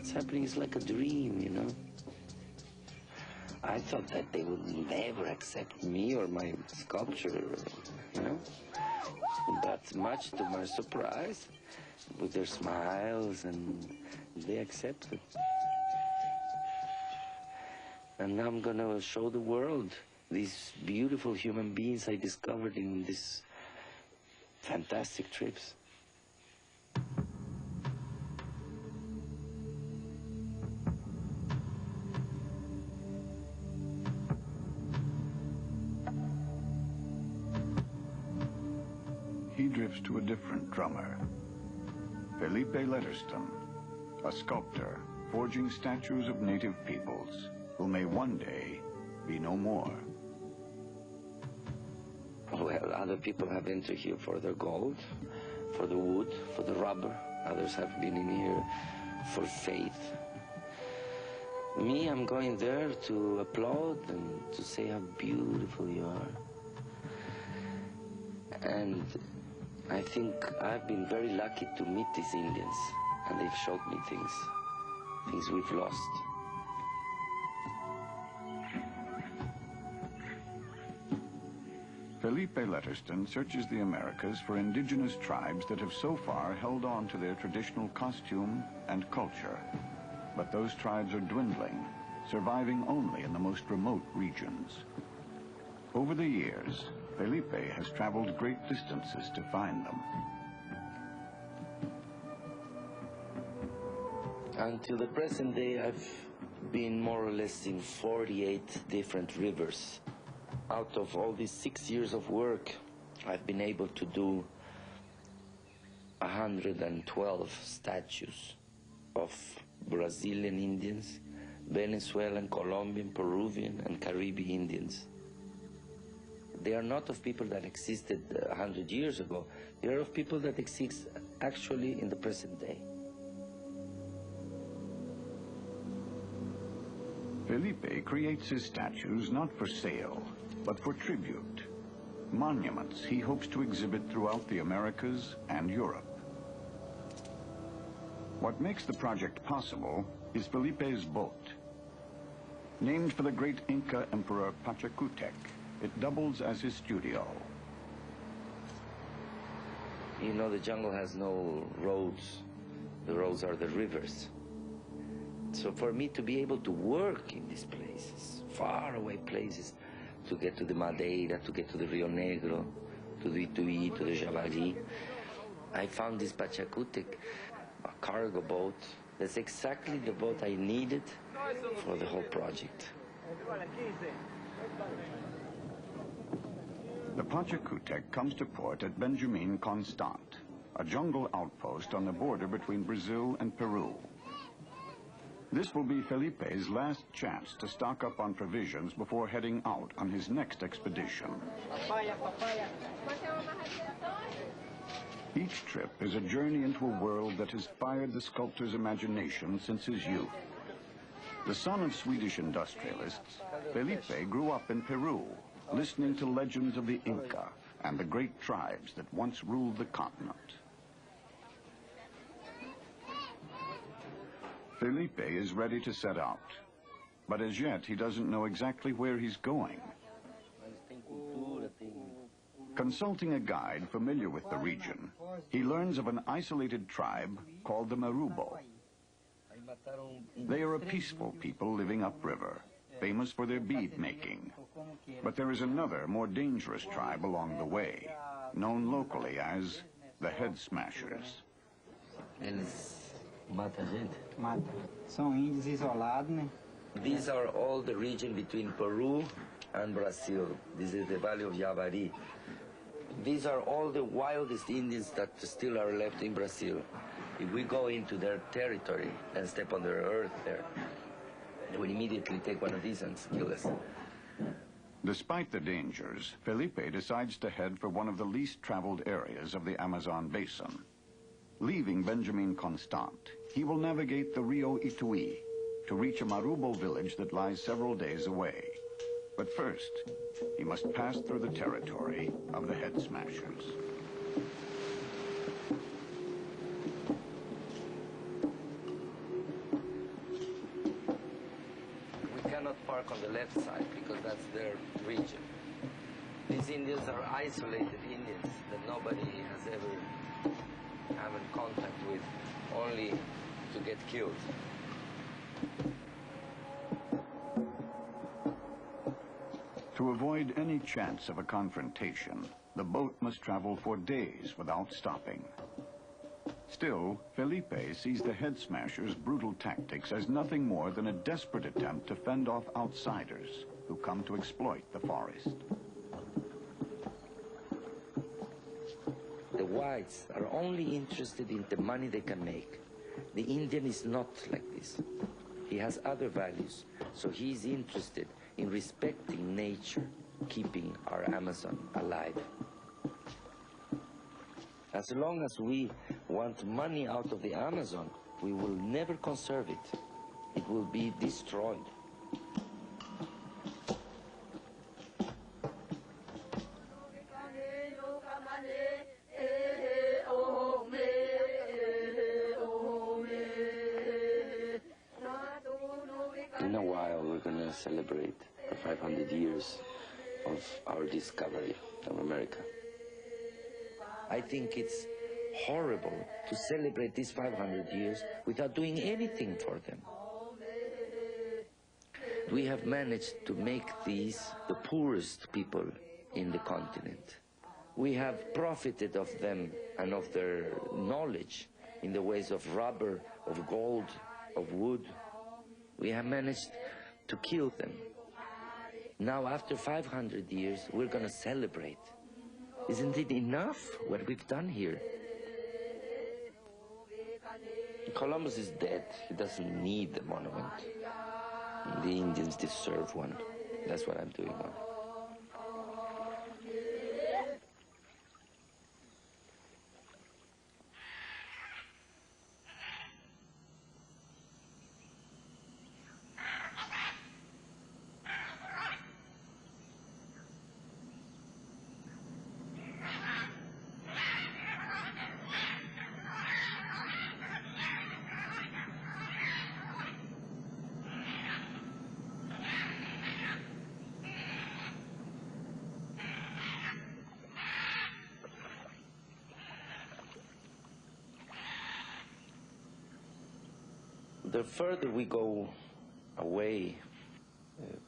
what's happening is like a dream, you know. I thought that they would never accept me or my sculpture, you know. But much to my surprise, with their smiles, and they accepted. And now I'm gonna show the world these beautiful human beings I discovered in these fantastic trips. He drifts to a different drummer, Felipe Letterston, a sculptor forging statues of native peoples who may one day be no more. Well, other people have entered here for their gold, for the wood, for the rubber. Others have been in here for faith. Me, I'm going there to applaud and to say how beautiful you are. And I think I've been very lucky to meet these Indians, and they've showed me things we've lost. Felipe Letterston searches the Americas for indigenous tribes that have so far held on to their traditional costume and culture. But those tribes are dwindling, surviving only in the most remote regions. Over the years, Felipe has traveled great distances to find them. Until the present day, I've been more or less in 48 different rivers. Out of all these 6 years of work, I've been able to do 112 statues of Brazilian Indians, Venezuelan, Colombian, Peruvian, and Caribbean Indians. They are not of people that existed 100 years ago. They are of people that exist actually in the present day. Felipe creates his statues not for sale, but for tribute. Monuments he hopes to exhibit throughout the Americas and Europe. What makes the project possible is Felipe's boat. Named for the great Inca Emperor Pachacutec, it doubles as his studio. You know, the jungle has no roads. The roads are the rivers. So for me to be able to work in these places, far away places, to get to the Madeira, to get to the Rio Negro, to the Ituí, to the Javali, I found this Pachacutec, a cargo boat. That's exactly the boat I needed for the whole project. The Pachacutec comes to port at Benjamin Constant, a jungle outpost on the border between Brazil and Peru. This will be Felipe's last chance to stock up on provisions before heading out on his next expedition. Each trip is a journey into a world that has fired the sculptor's imagination since his youth. The son of Swedish industrialists, Felipe grew up in Peru, listening to legends of the Inca and the great tribes that once ruled the continent. Felipe is ready to set out, but as yet he doesn't know exactly where he's going. Consulting a guide familiar with the region, he learns of an isolated tribe called the Marubo. They are a peaceful people living upriver, famous for their bead making. But there is another, more dangerous tribe along the way, known locally as the Head Smashers. Mata gente? Mata. São índios isolados, né? These are all the region between Peru and Brazil. This is the Valley of Javari. These are all the wildest Indians that still are left in Brazil. If we go into their territory and step on their earth there, they will immediately take one of these and kill us. Despite the dangers, Felipe decides to head for one of the least traveled areas of the Amazon basin. Leaving Benjamin Constant, he will navigate the Rio Ituí to reach a Marubo village that lies several days away. But first, he must pass through the territory of the Head Smashers. embark on the left side because that's their region. These Indians are isolated Indians that nobody has ever had contact with, only to get killed. To avoid any chance of a confrontation, the boat must travel for days without stopping. Still, Felipe sees the head smashers' brutal tactics as nothing more than a desperate attempt to fend off outsiders who come to exploit the forest. The whites are only interested in the money they can make. The Indian is not like this. He has other values, so he is interested in respecting nature, keeping our Amazon alive. As long as we want money out of the Amazon, we will never conserve it. It will be destroyed. In a while, we're going to celebrate the 500 years of our discovery of America. I think it's horrible to celebrate these 500 years without doing anything for them. We have managed to make these the poorest people in the continent. We have profited of them and of their knowledge in the ways of rubber, of gold, of wood. We have managed to kill them. Now, after 500 years, we're going to celebrate. Isn't it enough what we've done here? Columbus is dead. He doesn't need the monument. The Indians deserve one. That's what I'm doing now. The further we go away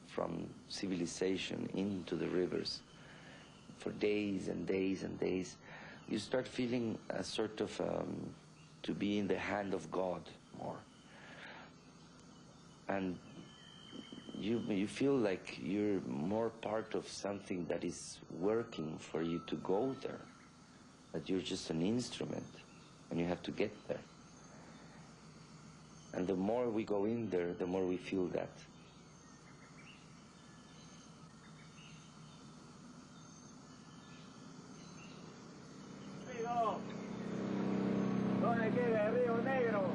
from civilization into the rivers, for days and days and days, you start feeling a sort of to be in the hand of God more. And you feel like you're more part of something that is working for you to go there, that you're just an instrument and you have to get there. And the more we go in there, the more we feel that.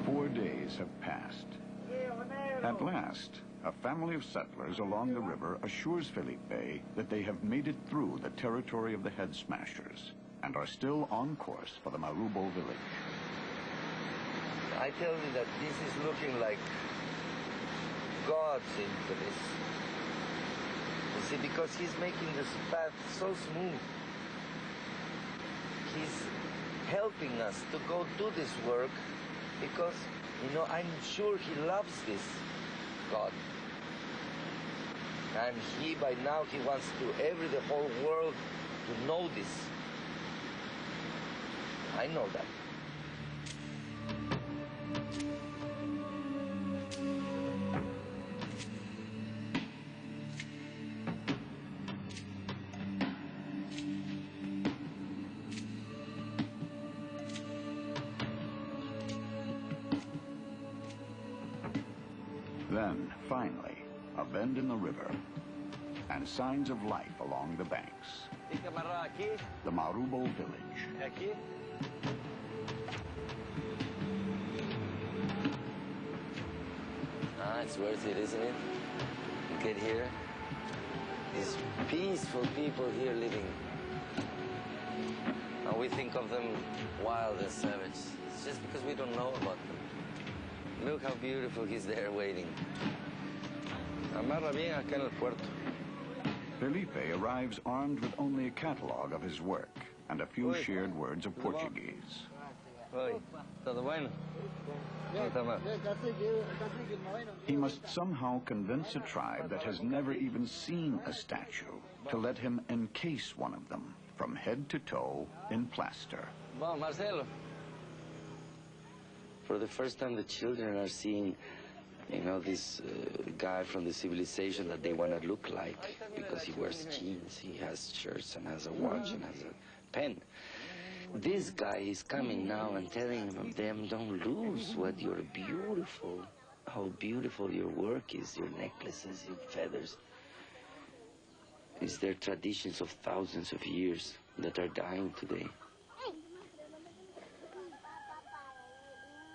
Four days have passed. At last, a family of settlers along the river assures Felipe that they have made it through the territory of the head smashers and are still on course for the Marubo village. I tell you that this is looking like God's into this. You see, because he's making this path so smooth. He's helping us to go do this work because, you know, I'm sure he loves this, God. And he, by now, he wants the whole world to know this. I know that. Then, finally, a bend in the river and signs of life along the banks. The Marubo village. It's worth it, isn't it? You get here, these peaceful people here living. And we think of them wild and savage. It's just because we don't know about them. Look how beautiful he's there waiting. Amarra bien acá en el puerto. Felipe arrives armed with only a catalog of his work and a few shared words of Portuguese. Oi, tudo bueno? He must somehow convince a tribe that has never even seen a statue to let him encase one of them from head to toe in plaster. Bom, Marcelo. For the first time, the children are seeing, this guy from the civilization that they want to look like because he wears jeans, he has shirts and has a watch and has a pen. This guy is coming now and telling them, don't lose what you're beautiful, how beautiful your work is, your necklaces, your feathers. It's their traditions of thousands of years that are dying today.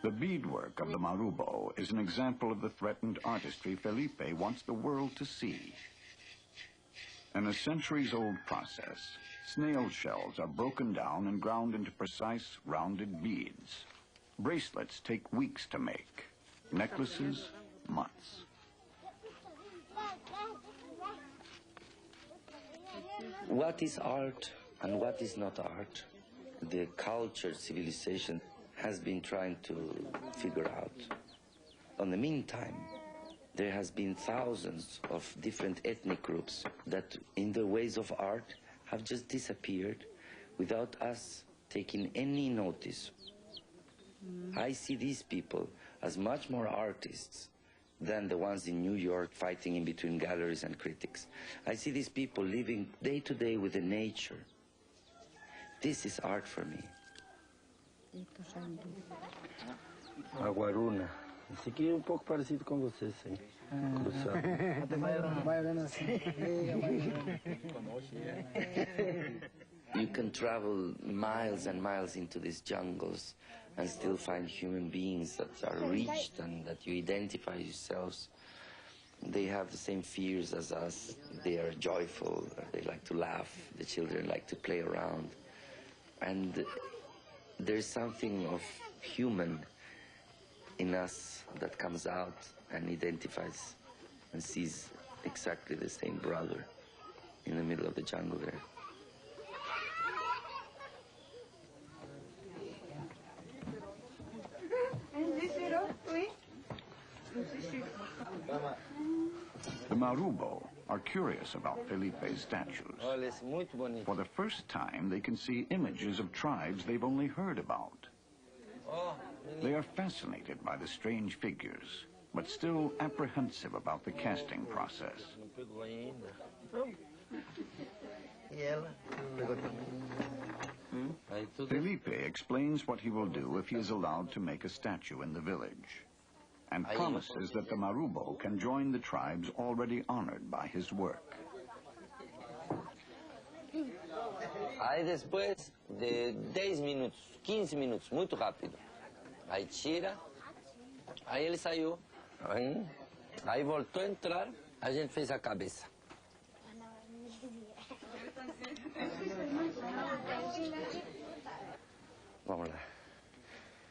The beadwork of the Marubo is an example of the threatened artistry Felipe wants the world to see. In a centuries-old process, snail shells are broken down and ground into precise, rounded beads. Bracelets take weeks to make, necklaces, months. What is art and what is not art? The culture, civilization has been trying to figure out. In the meantime, there has been thousands of different ethnic groups that in the ways of art have just disappeared without us taking any notice. I see these people as much more artists than the ones in New York fighting in between galleries and critics. I see these people living day to day with the nature. This is art for me. Aguaruna. Esse aqui é pouco parecido com você, sim. Cruzado. You can travel miles and miles into these jungles and still find human beings that are reached and that you identify yourselves. They have the same fears as us. They are joyful. They like to laugh. The children like to play around. And there's something of human in us that comes out and identifies and sees exactly the same brother in the middle of the jungle there. The Marubo are curious about Felipe's statues. For the first time, they can see images of tribes they've only heard about. They are fascinated by the strange figures, but still apprehensive about the casting process. Felipe explains what he will do if he is allowed to make a statue in the village, and promises that the Marubo can join the tribes already honored by his work. Aí depois de 10 minutos, 15 minutos, muito rápido. Aí tira, aí ele saiu, aí voltou a entrar, a gente fez a cabeça. Vamos lá.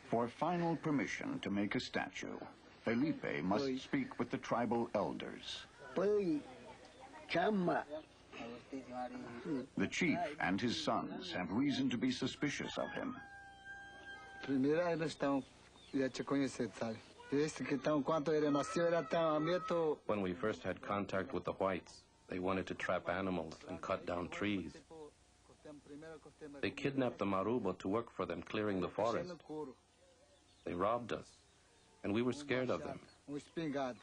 For final permission to make a statue, Felipe must speak with the tribal elders. The chief and his sons have reason to be suspicious of him. Primeiro eles estão já te conhecer, sabe? Desde que estão quando ele nasceu era tão medo. When we first had contact with the whites, they wanted to trap animals and cut down trees. They kidnapped the Marubo to work for them, clearing the forest. They robbed us, and we were scared of them. Espingado.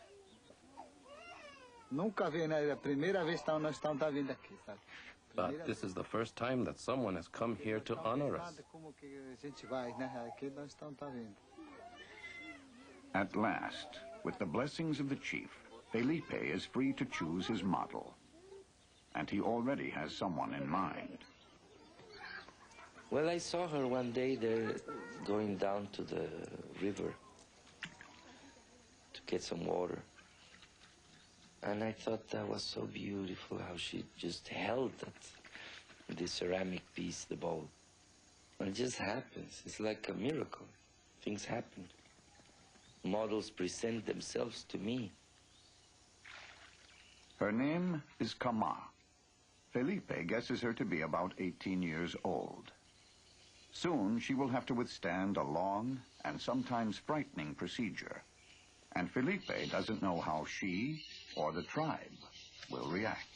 Nunca vi, né? É a primeira vez que nós estamos vindo aqui, sabe? But this is the first time that someone has come here to honor us. At last, with the blessings of the chief, Felipe is free to choose his model. And he already has someone in mind. Well, I saw her one day there going down to the river to get some water. And I thought that was so beautiful, how she just held that, the ceramic piece, the bowl. And it just happens. It's like a miracle. Things happen. Models present themselves to me. Her name is Kama. Felipe guesses her to be about 18 years old. Soon she will have to withstand a long and sometimes frightening procedure. And Felipe doesn't know how she or the tribe will react.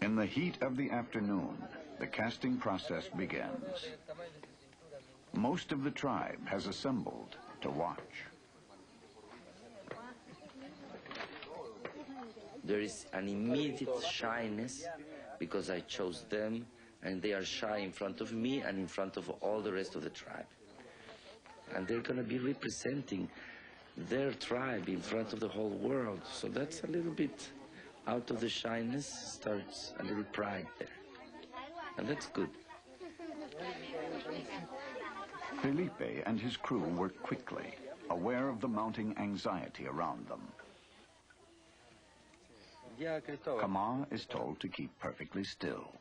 In the heat of the afternoon, the casting process begins. Most of the tribe has assembled to watch. There is an immediate shyness because I chose them, and they are shy in front of me and in front of all the rest of the tribe. And they're going to be representing their tribe in front of the whole world. So that's a little bit out of the shyness, starts a little pride there. And that's good. Felipe and his crew work quickly, aware of the mounting anxiety around them. Kama is told to keep perfectly still.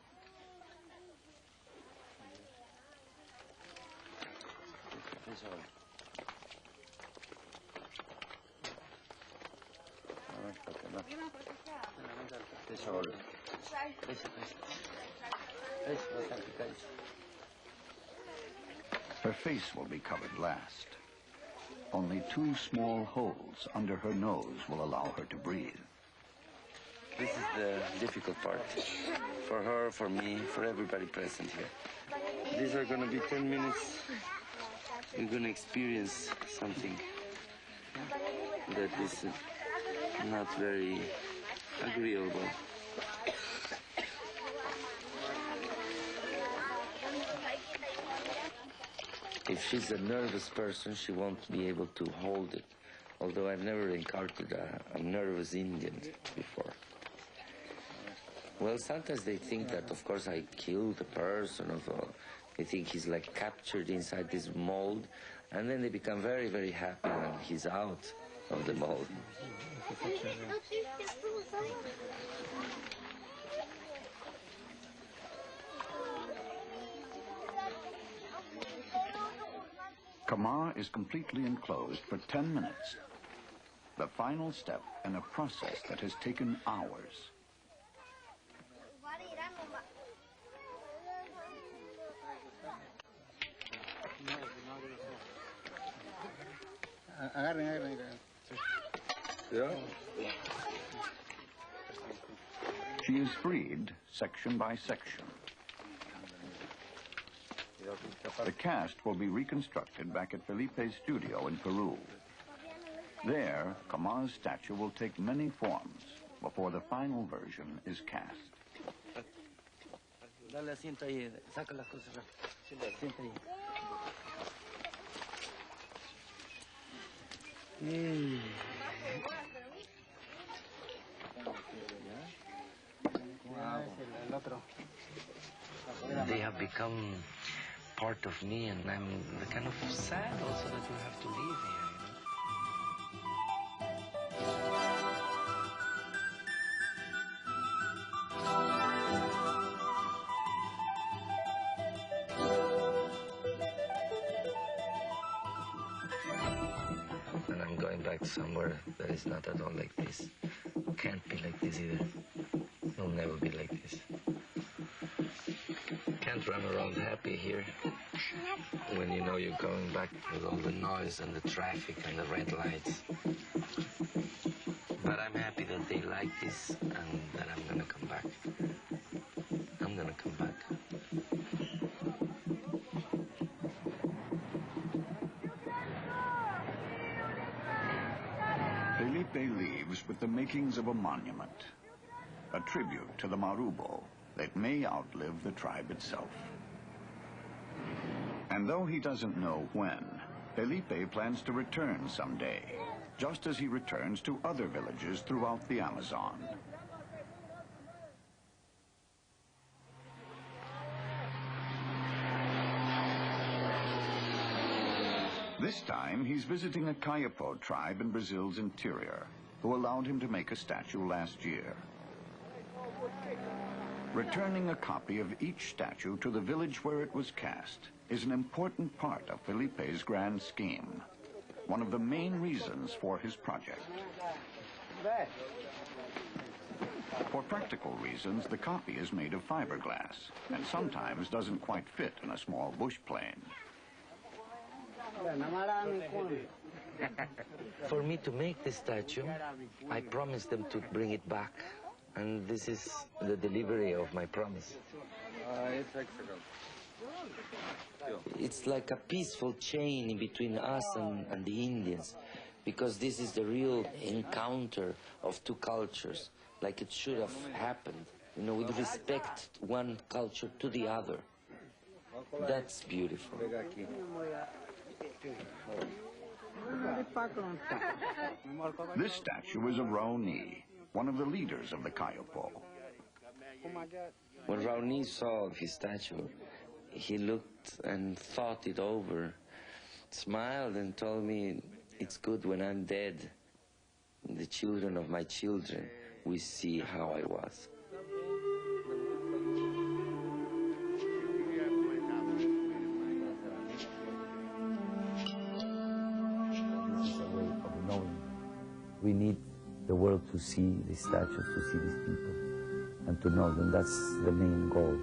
Her face will be covered last. Only 2 small holes under her nose will allow her to breathe. This is the difficult part. For her, for me, for everybody present here. These are going to be 10 minutes. You're going to experience something that is not very agreeable. If she's a nervous person, she won't be able to hold it. Although I've never encountered a nervous Indian before. Well, sometimes they think that, of course, I killed the person, or they think he's like captured inside this mold, and then they become very, very happy when he's out of the mold. Kama is completely enclosed for 10 minutes. The final step in a process that has taken hours. She is freed section by section. The cast will be reconstructed back at Felipe's studio in Peru. There, Kama's statue will take many forms before the final version is cast. Dale asiento ahí, saca las cosas. Asiento ahí. They have become part of me, and I'm kind of sad also that we have to leave here. And I'm going back somewhere that is not at all like this. Can't be like this either. It'll never be like this. Can't run around happy here when you know you're coming back with all the noise and the traffic and the red lights. But I'm happy that they like this and that I'm gonna come back. I'm gonna come back. Felipe leaves with the makings of a monument, a tribute to the Marubo that may outlive the tribe itself. And though he doesn't know when, Felipe plans to return someday, just as he returns to other villages throughout the Amazon. This time, he's visiting a Kayapo tribe in Brazil's interior, who allowed him to make a statue last year. Returning a copy of each statue to the village where it was cast is an important part of Felipe's grand scheme. one of the main reasons for his project. For practical reasons, the copy is made of fiberglass and sometimes doesn't quite fit in a small bush plane. For me to make the statue, I promised them to bring it back. And this is the delivery of my promise. It's like a peaceful chain in between us and the Indians, because this is the real encounter of two cultures, like it should have happened, you know, with respect one culture to the other. That's beautiful. This statue is of Raoni, one of the leaders of the Kayopo. When Raoni saw his statue, he looked and thought it over, smiled and told me, it's good when I'm dead. The children of my children will see how I was. This is a way of knowing. We need the world to see these statues, to see these people, and to know them. That's the main goal.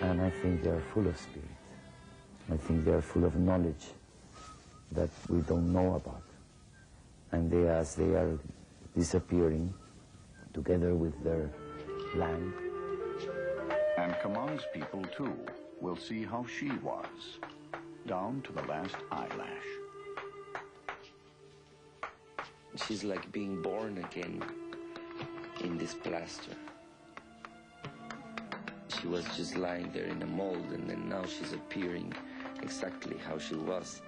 And I think they are full of spirit. I think they are full of knowledge that we don't know about. And they, as they are disappearing, together with their land. And Kamang's people, too, will see how she was, down to the last eyelash. She's like being born again in this plaster. She was just lying there in a mold, and then now she's appearing exactly how she was.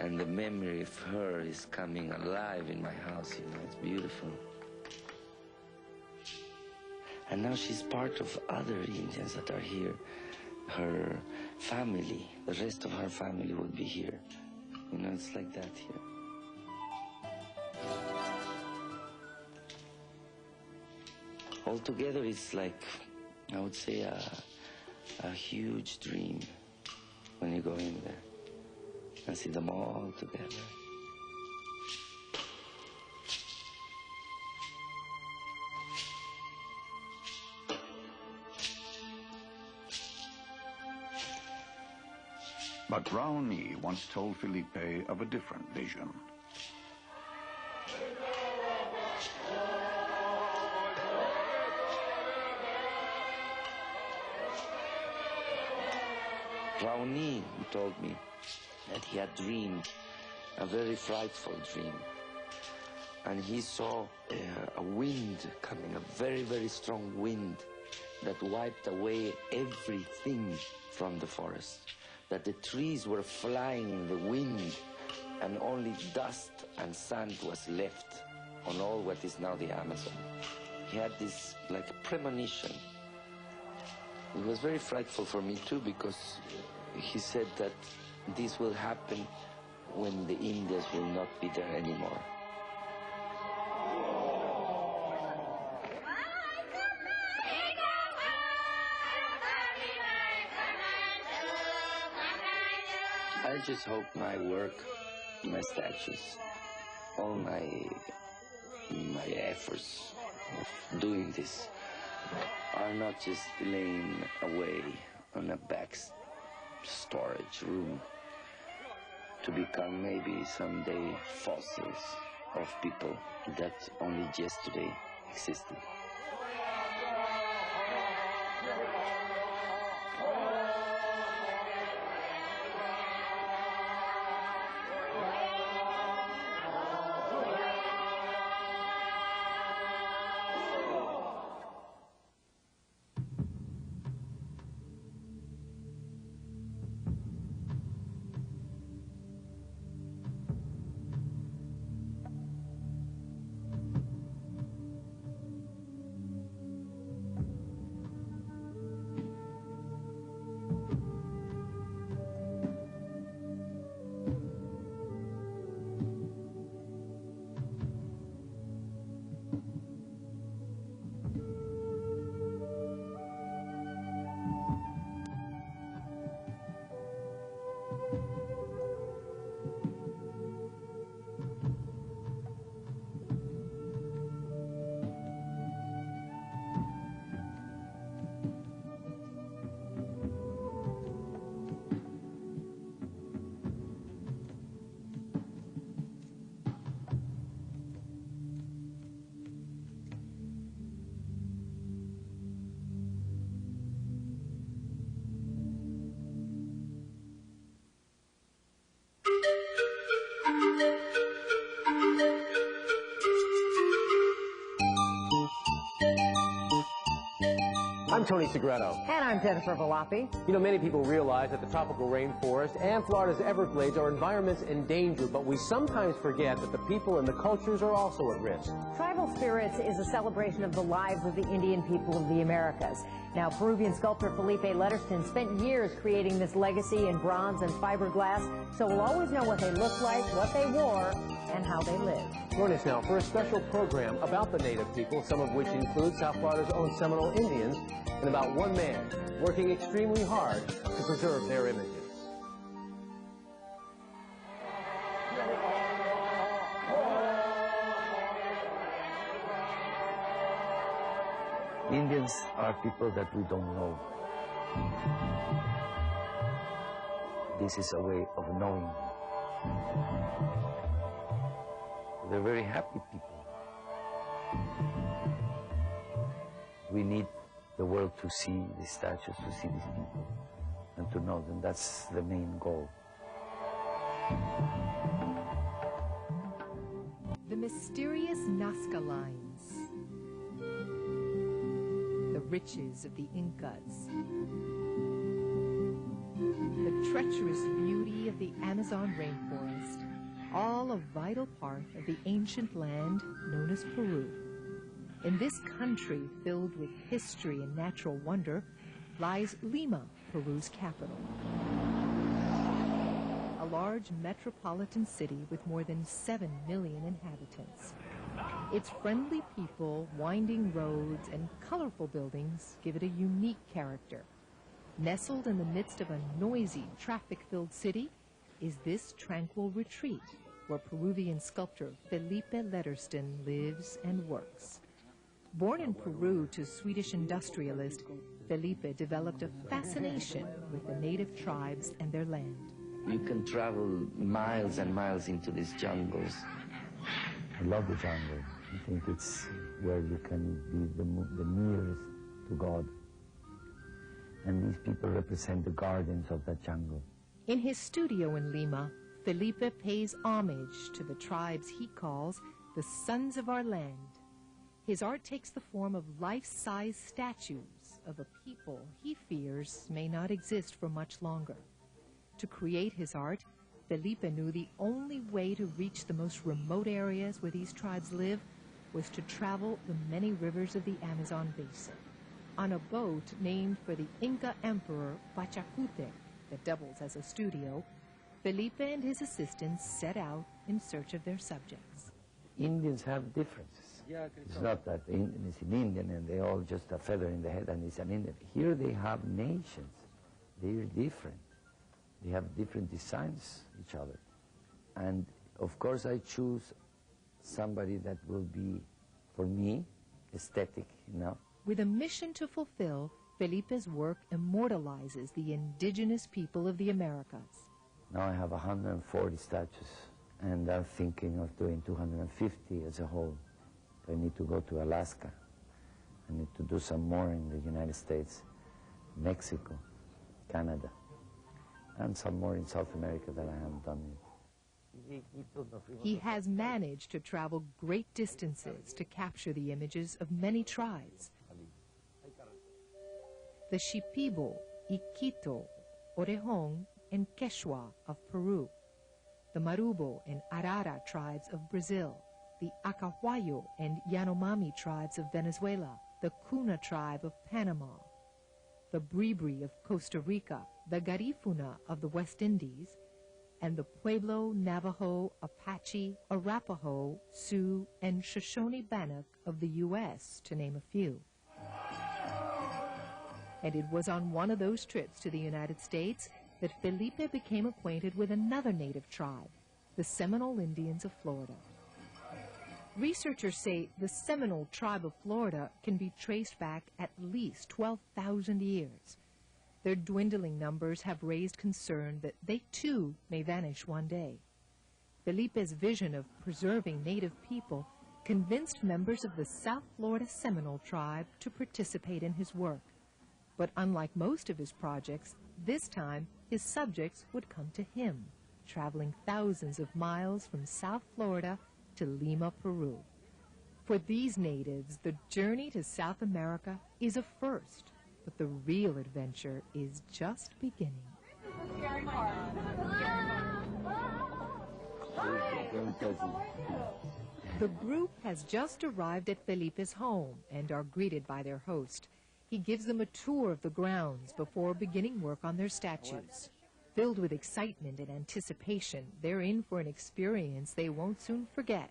And the memory of her is coming alive in my house, you know, it's beautiful. And now she's part of other Indians that are here. Her family, the rest of her family would be here. You know, it's like that here. Altogether, it's like, I would say, a huge dream when you go in there and see them all together. But Raoni once told Felipe of a different vision. Raoni told me that he had dreamed a very frightful dream. And he saw a wind coming, a very, very strong wind that wiped away everything from the forest. That the trees were flying in the wind and only dust and sand was left on all what is now the Amazon. He had this like premonition. It was very frightful for me too, because he said that this will happen when the Indians will not be there anymore. I just hope my work, my statues, all my efforts of doing this are not just laying away on a back storage room to become maybe someday fossils of people that only yesterday existed. I'm Tony Segreto. And I'm Jennifer Valapi. You know, many people realize that the tropical rainforest and Florida's Everglades are environments in danger, but we sometimes forget that the people and the cultures are also at risk. Tribal Spirits is a celebration of the lives of the Indian people of the Americas. Now, Peruvian sculptor Felipe Letterston spent years creating this legacy in bronze and fiberglass, so we'll always know what they looked like, what they wore, and how they lived. Join us now for a special program about the native people, some of which include South Florida's own Seminole Indians, and about one man working extremely hard to preserve their images. Indians are people that we don't know. This is a way of knowing them. They're very happy people. We need the world to see these statues, to see these people, and to know them. That's the main goal. The mysterious Nazca lines. The riches of the Incas. The treacherous beauty of the Amazon rainforest. All a vital part of the ancient land known as Peru. In this country filled with history and natural wonder lies Lima, Peru's capital. A large metropolitan city with more than 7 million inhabitants. Its friendly people, winding roads, and colorful buildings give it a unique character. Nestled in the midst of a noisy, traffic-filled city is this tranquil retreat where Peruvian sculptor Felipe Letterston lives and works. Born in Peru to Swedish industrialist, Felipe developed a fascination with the native tribes and their land. You can travel miles and miles into these jungles. I love the jungle. I think it's where you can be the nearest to God. And these people represent the guardians of that jungle. In his studio in Lima, Felipe pays homage to the tribes he calls the sons of our land. His art takes the form of life-size statues of a people he fears may not exist for much longer. To create his art, Felipe knew the only way to reach the most remote areas where these tribes live was to travel the many rivers of the Amazon basin. On a boat named for the Inca emperor Pachacute that doubles as a studio, Felipe and his assistants set out in search of their subjects. Indians have differences. It's not that the Indian is an Indian and they all just a feather in the head and it's an Indian. Here they have nations. They're different. They have different designs, each other. And of course I choose somebody that will be, for me, aesthetic enough. With a mission to fulfill, Felipe's work immortalizes the indigenous people of the Americas. Now I have 140 statues, and I'm thinking of doing 250 as a whole. I need to go to Alaska. I need to do some more in the United States, Mexico, Canada, and some more in South America that I haven't done yet. He has managed to travel great distances to capture the images of many tribes. The Shipibo, Iquito, Orejón, and Quechua of Peru, the Marubo and Arara tribes of Brazil, the Acahuayo and Yanomami tribes of Venezuela, the Cuna tribe of Panama, the Bribri of Costa Rica, the Garifuna of the West Indies, and the Pueblo, Navajo, Apache, Arapaho, Sioux, and Shoshone-Bannock of the U.S., to name a few. And it was on one of those trips to the United States that Felipe became acquainted with another native tribe, the Seminole Indians of Florida. Researchers say the Seminole tribe of Florida can be traced back at least 12,000 years. Their dwindling numbers have raised concern that they too may vanish one day. Felipe's vision of preserving native people convinced members of the South Florida Seminole tribe to participate in his work. But unlike most of his projects, this time his subjects would come to him, traveling thousands of miles from South Florida to Lima, Peru. For these natives, the journey to South America is a first. But the real adventure is just beginning. The group has just arrived at Felipe's home and are greeted by their host. He gives them a tour of the grounds before beginning work on their statues. Filled with excitement and anticipation, they're in for an experience they won't soon forget.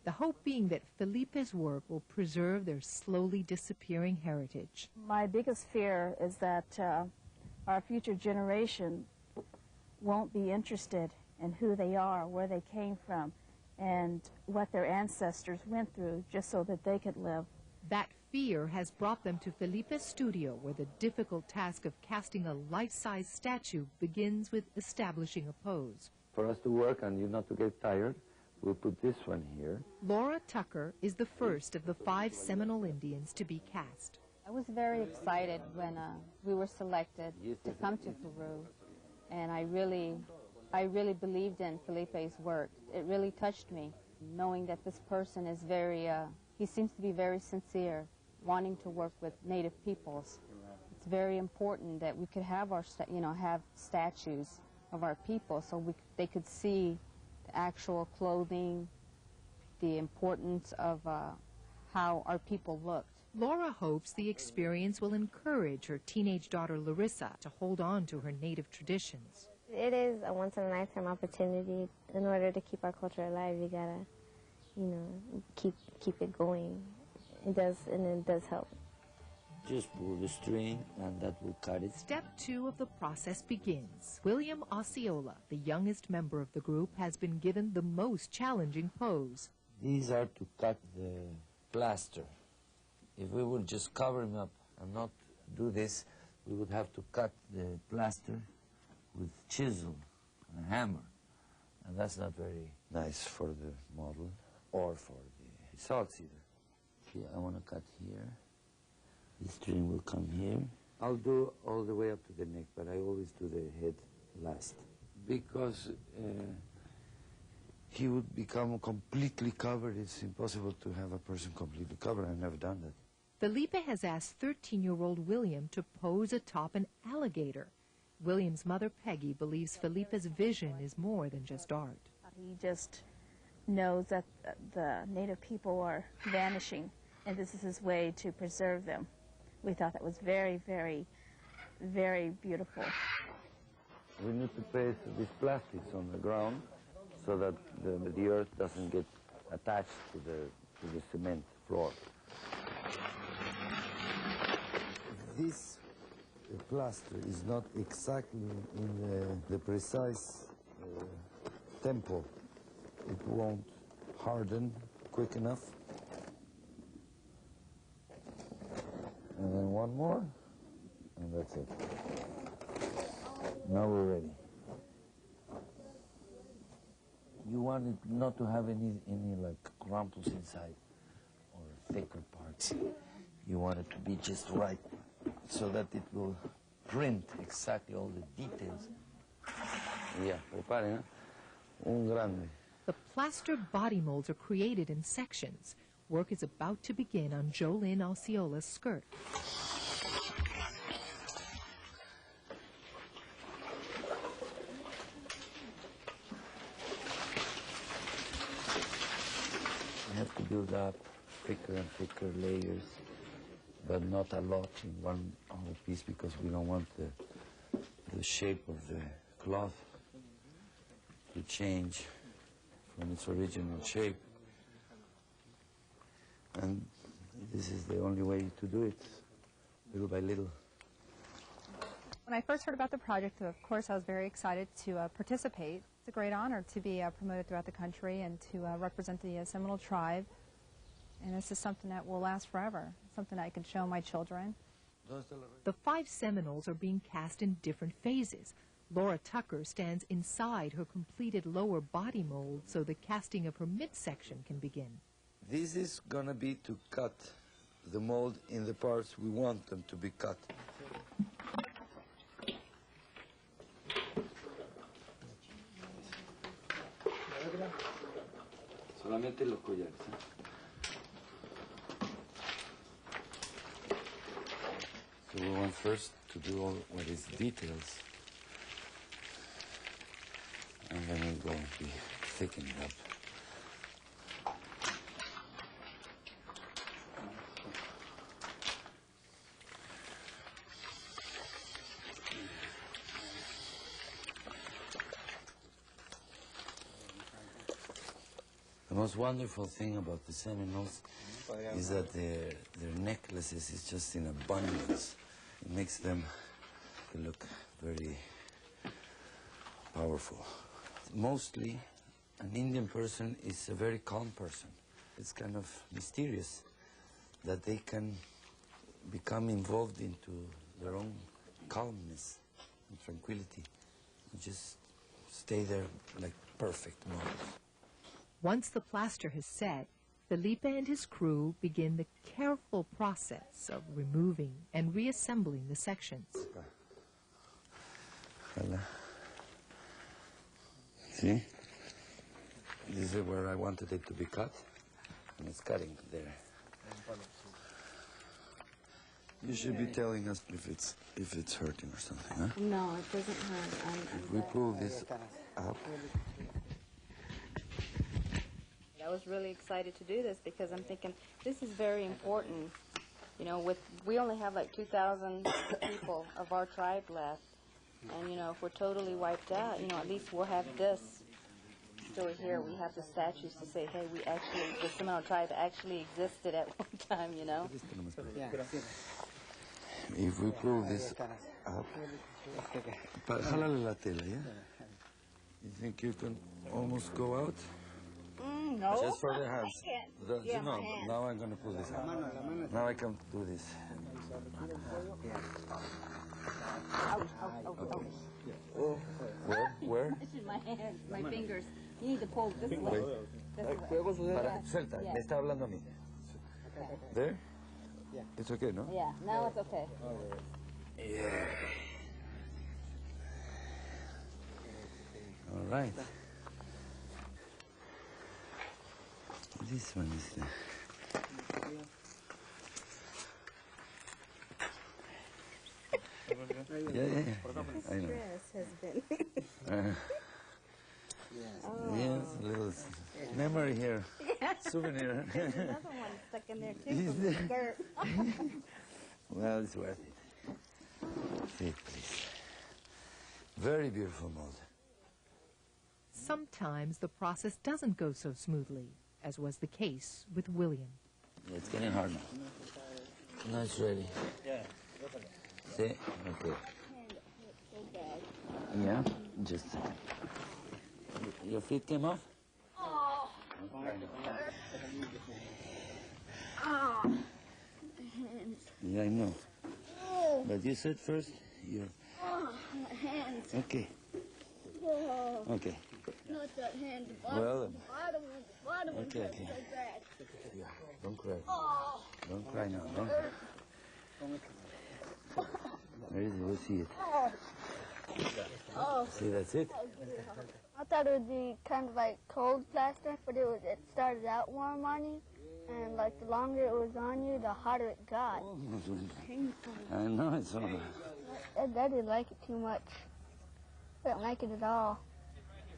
The hope being that Felipe's work will preserve their slowly disappearing heritage. My biggest fear is that our future generation won't be interested in who they are, where they came from, and what their ancestors went through just so that they could live. That fear has brought them to Felipe's studio, where the difficult task of casting a life-size statue begins with establishing a pose. For us to work and you not to get tired, we'll put this one here. Laura Tucker is the first of the 5 Seminole Indians to be cast. I was very excited when we were selected to come to Peru, and I really believed in Felipe's work. It really touched me, knowing that this person is he seems to be very sincere, wanting to work with Native peoples. It's very important that we could have have statues of our people so they could see the actual clothing, the importance of how our people looked. Laura hopes the experience will encourage her teenage daughter Larissa to hold on to her Native traditions. It is a once-in-a-lifetime opportunity. In order to keep our culture alive, you gotta, keep it going. It does help. Just pull the string and that will cut it. Step 2 of the process begins. William Osceola, the youngest member of the group, has been given the most challenging pose. These are to cut the plaster. If we would just cover them up and not do this, we would have to cut the plaster with chisel and a hammer. And that's not very nice for the model or for the results either. See, I want to cut here. The string will come here. I'll do all the way up to the neck, but I always do the head last. Because he would become completely covered. It's impossible to have a person completely covered. I've never done that. Felipe has asked 13-year-old William to pose atop an alligator. William's mother, Peggy, believes Felipe's vision is more than just art. He just knows that the Native people are vanishing, and this is his way to preserve them. We thought that was very, very, very beautiful. We need to place these plastics on the ground so that the earth doesn't get attached to the cement floor. This plaster is not exactly in the precise tempo. It won't harden quick enough. And then one more, and that's it. Now we're ready. You want it not to have any like crumples inside or thicker parts. You want it to be just right so that it will print exactly all the details. Yeah, preparen, un grande. The plaster body molds are created in sections. Work is about to begin on Jolyn Osceola's skirt. You have to build up thicker and thicker layers, but not a lot in one whole piece because we don't want the shape of the cloth to change from its original shape. And this is the only way to do it, little by little. When I first heard about the project, of course, I was very excited to participate. It's a great honor to be promoted throughout the country and to represent the Seminole tribe. And this is something that will last forever, something I can show my children. The 5 Seminoles are being cast in different phases. Laura Tucker stands inside her completed lower body mold so the casting of her midsection can begin. This is gonna be to cut the mold in the parts we want them to be cut. Solamente los collares. So we want first to do all what is details, and then we're going to be thickening up. The most wonderful thing about the Seminoles is that their necklaces is just in abundance. It makes them look very powerful. Mostly, an Indian person is a very calm person. It's kind of mysterious that they can become involved into their own calmness and tranquility and just stay there like perfect models. Once the plaster has set, Felipe and his crew begin the careful process of removing and reassembling the sections. See? This is where I wanted it to be cut, and it's cutting there. You should be telling us if it's hurting or something, huh? No, it doesn't hurt. If we pull this up. I was really excited to do this because I'm thinking this is very important. You know, we only have like 2,000 people of our tribe left, and you know, if we're totally wiped out, you know, at least we'll have this still here. We have the statues to say, hey, the Seminole tribe actually existed at one time. You know. If we pull this up, jálale la tela, yeah? You think you can almost go out? No. Just for the hands. Yeah, no, my hands. now I'm going to pull this out. Now I can do this. Oh. Where? This is my hands, my fingers. You need to pull this way. Suelta, me está hablando a mí. There? It's okay, no? Yeah, now it's okay. Yeah. All right. This one is the... Yeah. I know. Has been. Yes, a little memory here. Souvenir. There's another one stuck in there too from the skirt. Well, it's worth it. See, please. Very beautiful mold. Sometimes the process doesn't go so smoothly, as was the case with William. Yeah, it's getting hard now. Now it's ready. See? Okay. Yeah, just a second. Your feet came off? Oh. Yeah, I know. But you said first your... My hands. Okay. Okay. Not that hand. The bottom, Well, the bottom one. okay. So bad. Yeah, don't cry. Oh. Don't cry now. Don't cry. Where is it? We'll see it. Oh. See, that's it? I thought it would be kind of like cold plaster, but it started out warm on you, and like the longer it was on you, the hotter it got. Painful. I know it's all right. I didn't like it too much. I didn't like it at all,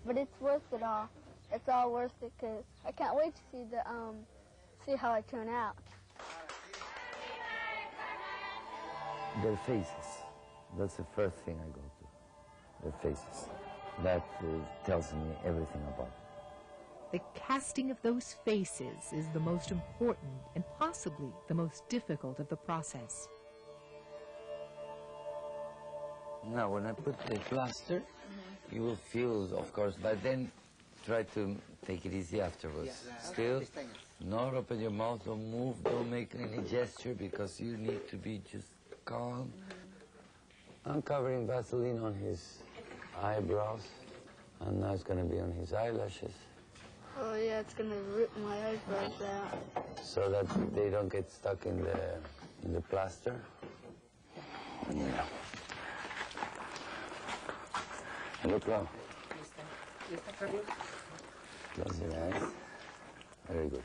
but it's worth it all. It's all worth it because I can't wait to see how I turn out. Their faces. That's the first thing I go to. Their faces. That tells me everything about them. The casting of those faces is the most important and possibly the most difficult of the process. Now, when I put the plaster, you will feel, of course, but then try to take it easy afterwards. Still, not open your mouth, don't move, don't make any gesture, because you need to be just calm. I'm covering Vaseline on his eyebrows, and now it's going to be on his eyelashes. Oh yeah, it's gonna rip my eyebrows out. So that they don't get stuck in the plaster. Yeah. Look now. Close your eyes. Very good.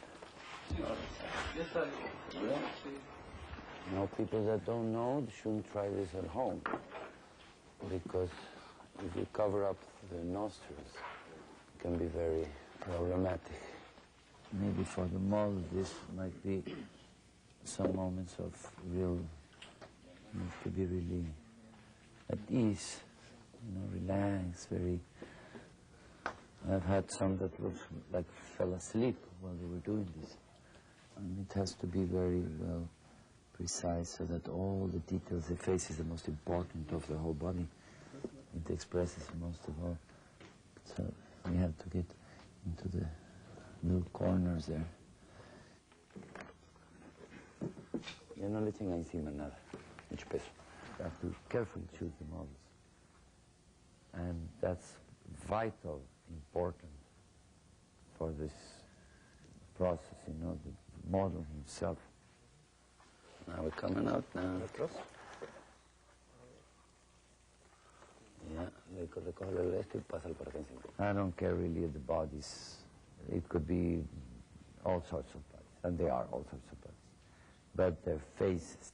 Now, people that don't know shouldn't try this at home, because if you cover up the nostrils, it can be very problematic. Maybe for the mold, this might be some moments of real, to be really at ease, relaxed, very. I've had some that looked like fell asleep while they were doing this. And it has to be very well precise so that all the details, the face is the most important of the whole body. It expresses most of all. So we have to get into the little corners there. Ya no le echen encima nada, mucho peso. You have to carefully choose the models. And that's vital, important for this process, the model himself. Now we're coming out now. I don't care really the bodies. It could be all sorts of bodies, and they are all sorts of bodies. But their faces.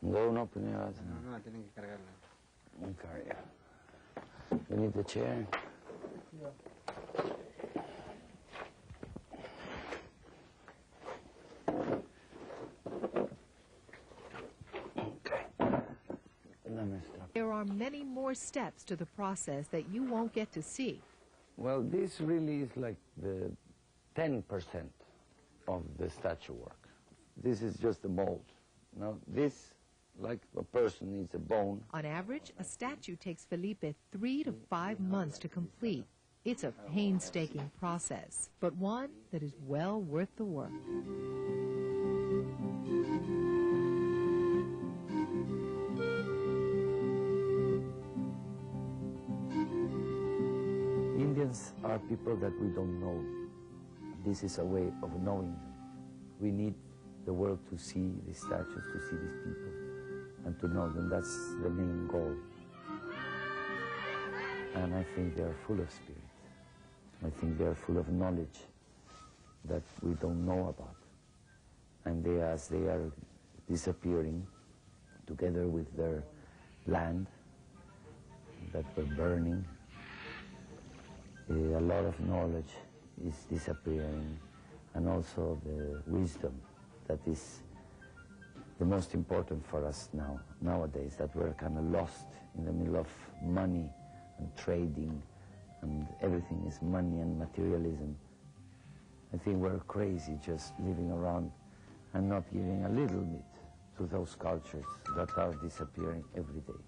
No, tienen que cargarla. Okay. We need the chair. There are many more steps to the process that you won't get to see. Well, this really is like the 10% of the statue work. This is just the mold. Now, this, like a person needs a bone. On average, a statue takes Felipe 3 to 5 months to complete. It's a painstaking process, but one that is well worth the work. Indians are people that we don't know. This is a way of knowing them. We need the world to see these statues, to see these people, and to know them. That's the main goal. And I think they are full of spirit. I think they are full of knowledge that we don't know about. And as they are disappearing, together with their land that we're burning, a lot of knowledge is disappearing, and also the wisdom that is the most important for us nowadays, that we're kind of lost in the middle of money and trading, and everything is money and materialism. I think we're crazy just living around and not giving a little bit to those cultures that are disappearing every day.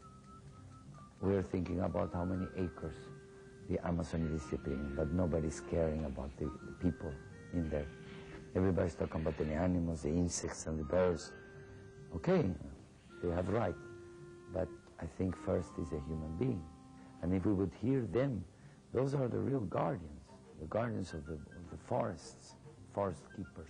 We're thinking about how many acres the Amazon is disappearing, but nobody's caring about the people in there. Everybody's talking about the animals, the insects, and the birds. Okay, they have right, but I think first is a human being. And if we would hear them, those are the real guardians, the guardians of the forests, forest keepers.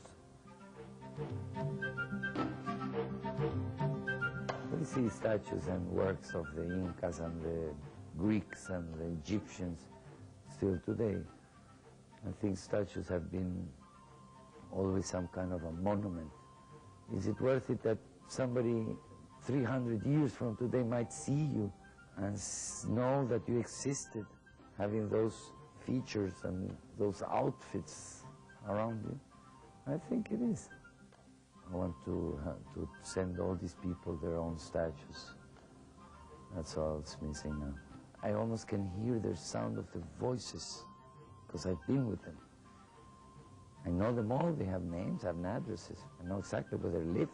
We see statues and works of the Incas and the Greeks and the Egyptians still today. I think statues have been always some kind of a monument. Is it worth it that somebody 300 years from today might see you and know that you existed, having those features and those outfits around you? I think it is. I want to send all these people their own statues. That's all it's missing now. I almost can hear their sound of their voices, because I've been with them. I know them all. They have names, have addresses. I know exactly where they live.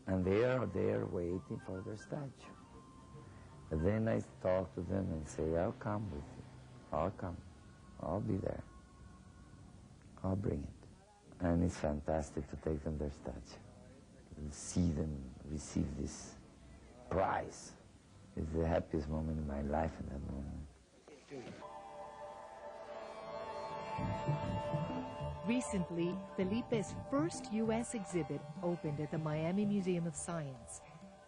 And they are there waiting for their statue. But then I talk to them and say, I'll come with you. I'll come. I'll be there. I'll bring it. And it's fantastic to take them their statue. See them receive this prize. It's the happiest moment in my life in that moment. Recently, Felipe's first U.S. exhibit opened at the Miami Museum of Science.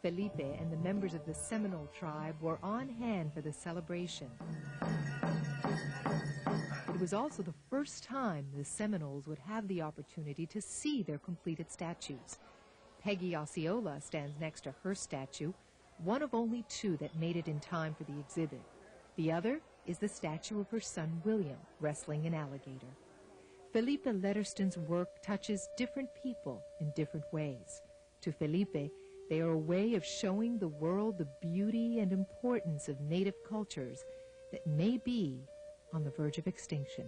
Felipe and the members of the Seminole tribe were on hand for the celebration. It was also the first time the Seminoles would have the opportunity to see their completed statues. Peggy Osceola stands next to her statue, one of only two that made it in time for the exhibit. The other is the statue of her son William wrestling an alligator. Felipe Letterston's work touches different people in different ways. To Felipe, they are a way of showing the world the beauty and importance of native cultures that may be on the verge of extinction.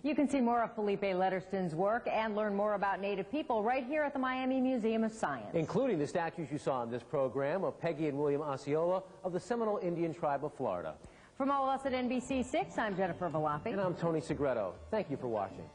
You can see more of Felipe Letterston's work and learn more about Native people right here at the Miami Museum of Science. Including the statues you saw in this program of Peggy and William Osceola of the Seminole Indian Tribe of Florida. From all of us at NBC6, I'm Jennifer Valafi. And I'm Tony Segreto. Thank you for watching.